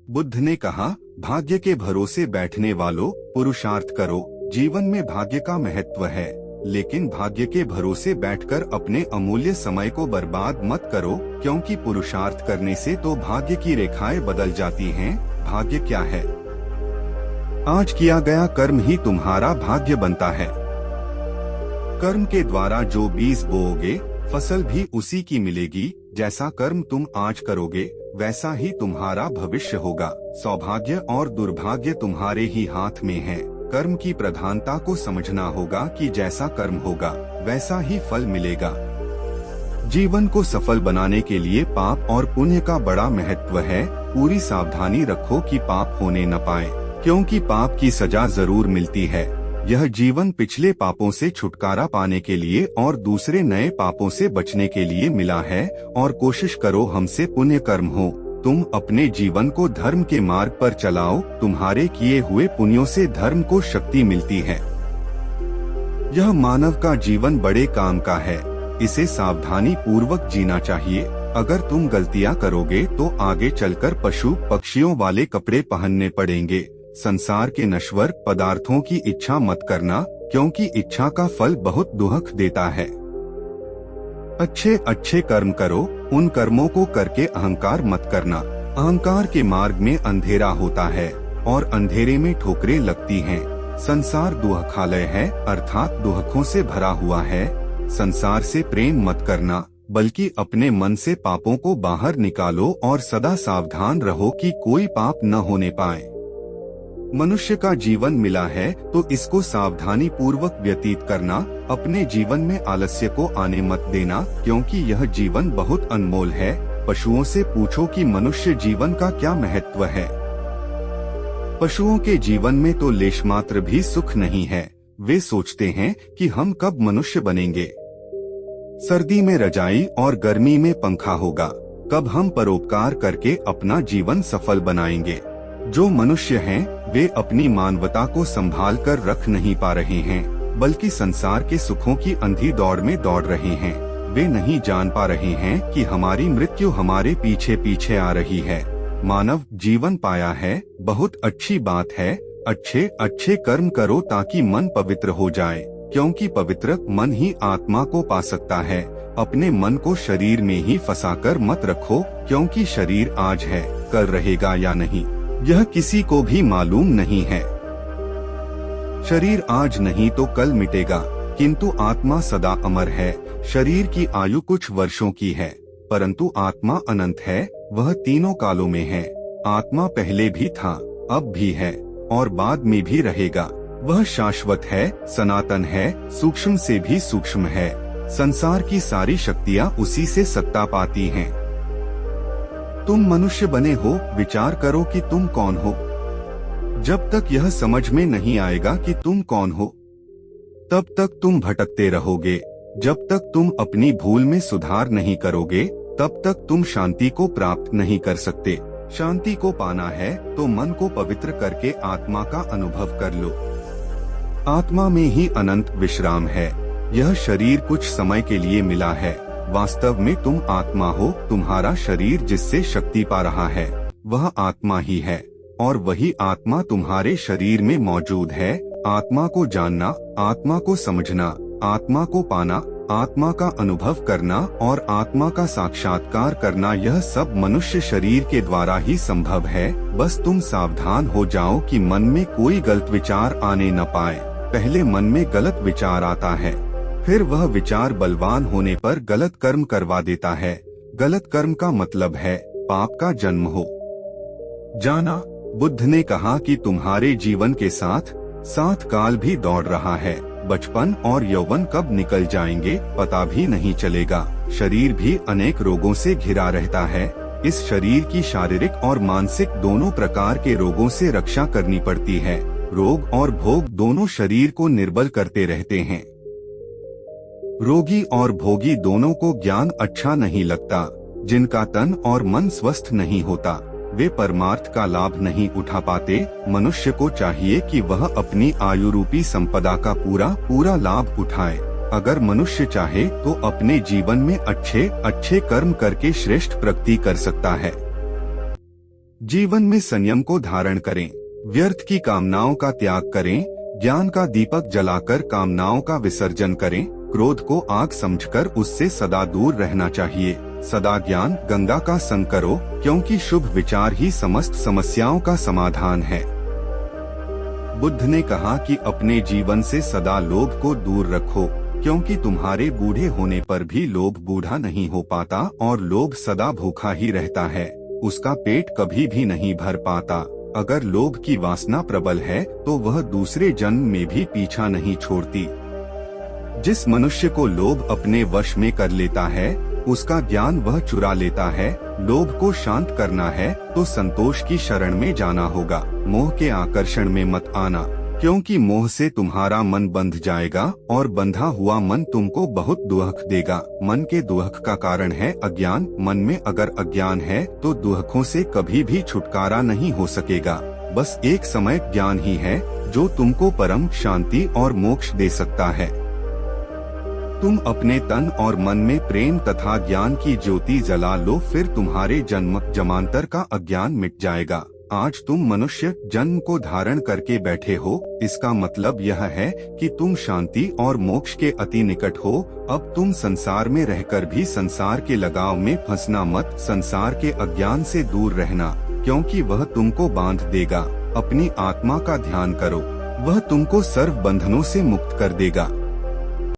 बुद्ध ने कहा, भाग्य के भरोसे बैठने वालों, पुरुषार्थ करो। जीवन में भाग्य का महत्व है, लेकिन भाग्य के भरोसे बैठकर अपने अमूल्य समय को बर्बाद मत करो, क्योंकि पुरुषार्थ करने से तो भाग्य की रेखाएं बदल जाती हैं। भाग्य क्या है? आज किया गया कर्म ही तुम्हारा भाग्य बनता है। कर्म के द्वारा जो बीज बोओगे, फसल भी उसी की मिलेगी। जैसा कर्म तुम आज करोगे, वैसा ही तुम्हारा भविष्य होगा। सौभाग्य और दुर्भाग्य तुम्हारे ही हाथ में है। कर्म की प्रधानता को समझना होगा कि जैसा कर्म होगा, वैसा ही फल मिलेगा। जीवन को सफल बनाने के लिए पाप और पुण्य का बड़ा महत्व है। पूरी सावधानी रखो कि पाप होने न पाए, क्योंकि पाप की सजा जरूर मिलती है। यह जीवन पिछले पापों से छुटकारा पाने के लिए और दूसरे नए पापों से बचने के लिए मिला है। और कोशिश करो हमसे पुण्य कर्म हो। तुम अपने जीवन को धर्म के मार्ग पर चलाओ। तुम्हारे किए हुए पुण्यों से धर्म को शक्ति मिलती है। यह मानव का जीवन बड़े काम का है। इसे सावधानी पूर्वक जीना चाहिए। अगर तुम गलतियां करोगे तो आगे चलकर पशु पक्षियों वाले कपड़े पहनने पड़ेंगे। संसार के नश्वर पदार्थों की इच्छा मत करना, क्योंकि इच्छा का फल बहुत दुख देता है। अच्छे अच्छे कर्म करो। उन कर्मों को करके अहंकार मत करना। अहंकार के मार्ग में अंधेरा होता है और अंधेरे में ठोकरें लगती हैं। संसार दुहखालय है, अर्थात दुहखों से भरा हुआ है। संसार से प्रेम मत करना, बल्कि अपने मन से पापों को बाहर निकालो और सदा सावधान रहो कि कोई पाप न होने पाए। मनुष्य का जीवन मिला है तो इसको सावधानी पूर्वक व्यतीत करना। अपने जीवन में आलस्य को आने मत देना, क्योंकि यह जीवन बहुत अनमोल है। पशुओं से पूछो कि मनुष्य जीवन का क्या महत्व है। पशुओं के जीवन में तो लेश मात्र भी सुख नहीं है। वे सोचते हैं कि हम कब मनुष्य बनेंगे। सर्दी में रजाई और गर्मी में पंखा होगा। कब हम परोपकार करके अपना जीवन सफल बनाएंगे। जो मनुष्य हैं, वे अपनी मानवता को संभाल कर रख नहीं पा रहे हैं, बल्कि संसार के सुखों की अंधी दौड़ में दौड़ रहे हैं। वे नहीं जान पा रहे हैं कि हमारी मृत्यु हमारे पीछे पीछे आ रही है। मानव जीवन पाया है, बहुत अच्छी बात है। अच्छे अच्छे कर्म करो ताकि मन पवित्र हो जाए, क्योंकि पवित्र मन ही आत्मा को पा सकता है। अपने मन को शरीर में ही फंसाकर मत रखो, क्योंकि शरीर आज है, कल रहेगा या नहीं, यह किसी को भी मालूम नहीं है। शरीर आज नहीं तो कल मिटेगा, किंतु आत्मा सदा अमर है। शरीर की आयु कुछ वर्षों की है, परंतु आत्मा अनंत है। वह तीनों कालों में है। आत्मा पहले भी था, अब भी है और बाद में भी रहेगा। वह शाश्वत है, सनातन है, सूक्ष्म से भी सूक्ष्म है। संसार की सारी शक्तियाँ उसी से सत्ता पाती हैं। तुम मनुष्य बने हो, विचार करो कि तुम कौन हो। जब तक यह समझ में नहीं आएगा कि तुम कौन हो, तब तक तुम भटकते रहोगे। जब तक तुम अपनी भूल में सुधार नहीं करोगे, तब तक तुम शांति को प्राप्त नहीं कर सकते। शांति को पाना है तो मन को पवित्र करके आत्मा का अनुभव कर लो। आत्मा में ही अनंत विश्राम है। यह शरीर कुछ समय के लिए मिला है। वास्तव में तुम आत्मा हो। तुम्हारा शरीर जिससे शक्ति पा रहा है, वह आत्मा ही है, और वही आत्मा तुम्हारे शरीर में मौजूद है। आत्मा को जानना, आत्मा को समझना, आत्मा को पाना, आत्मा का अनुभव करना और आत्मा का साक्षात्कार करना, यह सब मनुष्य शरीर के द्वारा ही संभव है। बस तुम सावधान हो जाओ कि मन में कोई गलत विचार आने न पाए। पहले मन में गलत विचार आता है, फिर वह विचार बलवान होने पर गलत कर्म करवा देता है। गलत कर्म का मतलब है पाप का जन्म हो जाना। बुद्ध ने कहा कि तुम्हारे जीवन के साथ साथ काल भी दौड़ रहा है। बचपन और यौवन कब निकल जाएंगे पता भी नहीं चलेगा। शरीर भी अनेक रोगों से घिरा रहता है। इस शरीर की शारीरिक और मानसिक दोनों प्रकार के रोगों से रक्षा करनी पड़ती है। रोग और भोग दोनों शरीर को निर्बल करते रहते हैं। रोगी और भोगी दोनों को ज्ञान अच्छा नहीं लगता। जिनका तन और मन स्वस्थ नहीं होता, वे परमार्थ का लाभ नहीं उठा पाते। मनुष्य को चाहिए कि वह अपनी आयु रूपी संपदा का पूरा लाभ उठाए। अगर मनुष्य चाहे तो अपने जीवन में अच्छे अच्छे कर्म करके श्रेष्ठ प्रगति कर सकता है। जीवन में संयम को धारण करें, व्यर्थ की कामनाओं का त्याग करें, ज्ञान का दीपक जलाकर कामनाओं का विसर्जन करें, क्रोध को आग समझकर उससे सदा दूर रहना चाहिए। सदा ज्ञान गंगा का संग करो, क्योंकि शुभ विचार ही समस्त समस्याओं का समाधान है। बुद्ध ने कहा कि अपने जीवन से सदा लोभ को दूर रखो, क्योंकि तुम्हारे बूढ़े होने पर भी लोभ बूढ़ा नहीं हो पाता और लोभ सदा भूखा ही रहता है, उसका पेट कभी भी नहीं भर पाता। अगर लोभ की वासना प्रबल है तो वह दूसरे जन्म में भी पीछा नहीं छोड़ती। जिस मनुष्य को लोभ अपने वश में कर लेता है उसका ज्ञान वह चुरा लेता है। लोभ को शांत करना है तो संतोष की शरण में जाना होगा। मोह के आकर्षण में मत आना, क्योंकि मोह से तुम्हारा मन बंध जाएगा और बंधा हुआ मन तुमको बहुत दुख देगा। मन के दुख का कारण है अज्ञान। मन में अगर अज्ञान है तो दुखों से कभी भी छुटकारा नहीं हो सकेगा। बस एक समय ज्ञान ही है जो तुमको परम शांति और मोक्ष दे सकता है। तुम अपने तन और मन में प्रेम तथा ज्ञान की ज्योति जला लो, फिर तुम्हारे जन्म जमांतर का अज्ञान मिट जाएगा। आज तुम मनुष्य जन्म को धारण करके बैठे हो, इसका मतलब यह है कि तुम शांति और मोक्ष के अति निकट हो। अब तुम संसार में रहकर भी संसार के लगाव में फंसना मत। संसार के अज्ञान से दूर रहना, क्योंकि वह तुमको बांध देगा। अपनी आत्मा का ध्यान करो, वह तुमको सर्व बंधनों से मुक्त कर देगा।